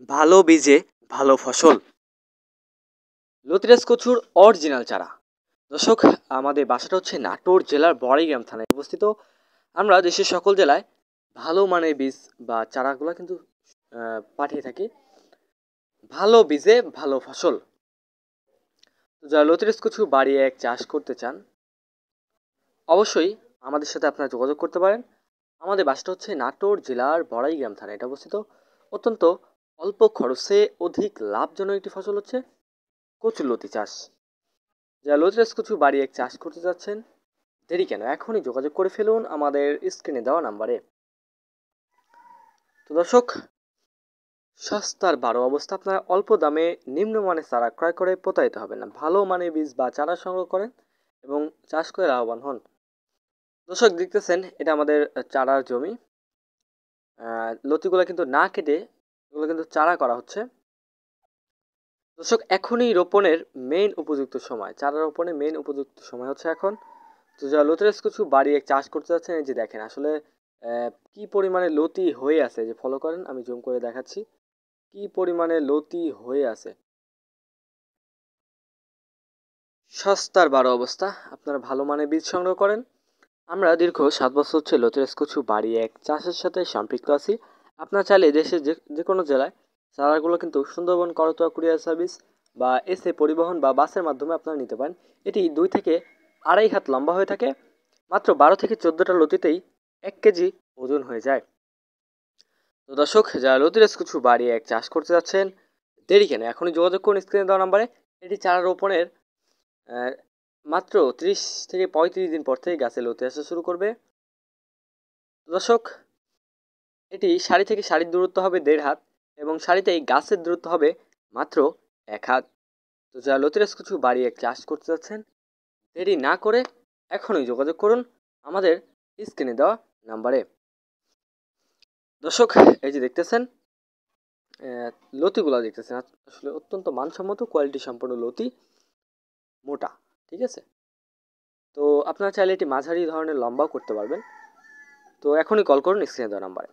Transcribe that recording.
ভালো বীজে ভালো ফসল। লতিরাজ কচুর অরিজিনাল চারা। দর্শক, আমাদের বাসাটা হচ্ছে নাটোর জেলার বড়াইগ্রাম থানায় অবস্থিত। আমরা দেশের সকল জেলায় ভালো মানের বীজ বা চারাগুলো কিন্তু পাঠিয়ে থাকি। ভালো বীজে ভালো ফসল। তো যারা লতিরাজ কচু বাড়িয়ে এক চাষ করতে চান, অবশ্যই আমাদের সাথে আপনারা যোগাযোগ করতে পারেন। আমাদের বাসাটা হচ্ছে নাটোর জেলার বড়াইগ্রাম থানায় এটা অবস্থিত। অত্যন্ত অল্প খরচে অধিক লাভজনক একটি ফসল হচ্ছে কচুরলতি চাষ। যারা লতিরাজ কচু বাড়িয়ে এক চাষ করতে যাচ্ছেন, দেরি কেন, এখনই যোগাযোগ করে ফেলুন আমাদের স্ক্রিনে দেওয়া নাম্বারে। তো দর্শক, সস্তার বারো অবস্থা, আপনারা অল্প দামে নিম্নমানের চারা ক্রয় করে প্রতারিত হবেন না। ভালো মানের বীজ বা চারা সংগ্রহ করেন এবং চাষ করে লাভবান হন। দর্শক দেখতেছেন, এটা আমাদের চারার জমি। লতিগুলো কিন্তু না কেটে এগুলো কিন্তু চারা করা হচ্ছে। দর্শক, এখনই রোপণের মেইন উপযুক্ত সময়, চারা রোপণের মেইন উপযুক্ত সময় হচ্ছে এখন। তো যারা লতিরাজ কচু বাড়ি এক চাষ করতে যাচ্ছেন, এই যে দেখেন আসলে কি পরিমাণে লতি হয়ে আছে, যে ফলো করেন, আমি জুম করে দেখাচ্ছি কি পরিমাণে লতি হয়ে আছে। সস্তার বারো অবস্থা, আপনারা ভালো মানের বীজ সংগ্রহ করেন। আমরা দীর্ঘ 7 বছর হচ্ছে লতিরাজ কচু বাড়ি এক চাষের সাথে সম্পৃক্ত আছি। আপনারা চাইলে দেশের যে কোনো জেলায় চারাগুলো কিন্তু সুন্দরবন করতোয়া কুরিয়ার সার্ভিস বা এসে পরিবহন বা বাসের মাধ্যমে আপনারা নিতে পারেন। এটি 2 থেকে 2.5 হাত লম্বা হয়ে থাকে। মাত্র 12 থেকে 14টা লতিতেই 1 কেজি ওজন হয়ে যায়। তো দর্শক, যারা লতিরাজ কচু বাড়ি এক চাষ করতে যাচ্ছেন, দেরি কেন, এখনই যোগাযোগ করুন স্ক্রিনে দেওয়া নাম্বারে। এটি চারা রোপণের মাত্র 30 থেকে 35 দিন পর থেকে গাছে লতি আসা শুরু করবে। দর্শক, এটি সারি থেকে সারির দূরত্ব হবে 1.5 হাত এবং সারিতেই গাছের দূরত্ব হবে মাত্র 1 হাত। তো যারা লতিরাজ কচু বাড়ি এক চাষ করতে যাচ্ছেন, দেরি না করে এখনই যোগাযোগ করুন আমাদের স্ক্রিনে দেওয়া নাম্বারে। দর্শক, এই যে দেখতেছেন লতিগুলা দেখতেছেন, আসলে অত্যন্ত মানসম্মত কোয়ালিটি সম্পন্ন লতি, মোটা, ঠিক আছে। তো আপনারা চাইলে এটি মাঝারি ধরনের লম্বাও করতে পারবেন। তো এখনই কল করুন স্ক্রিনে দেওয়া নাম্বারে।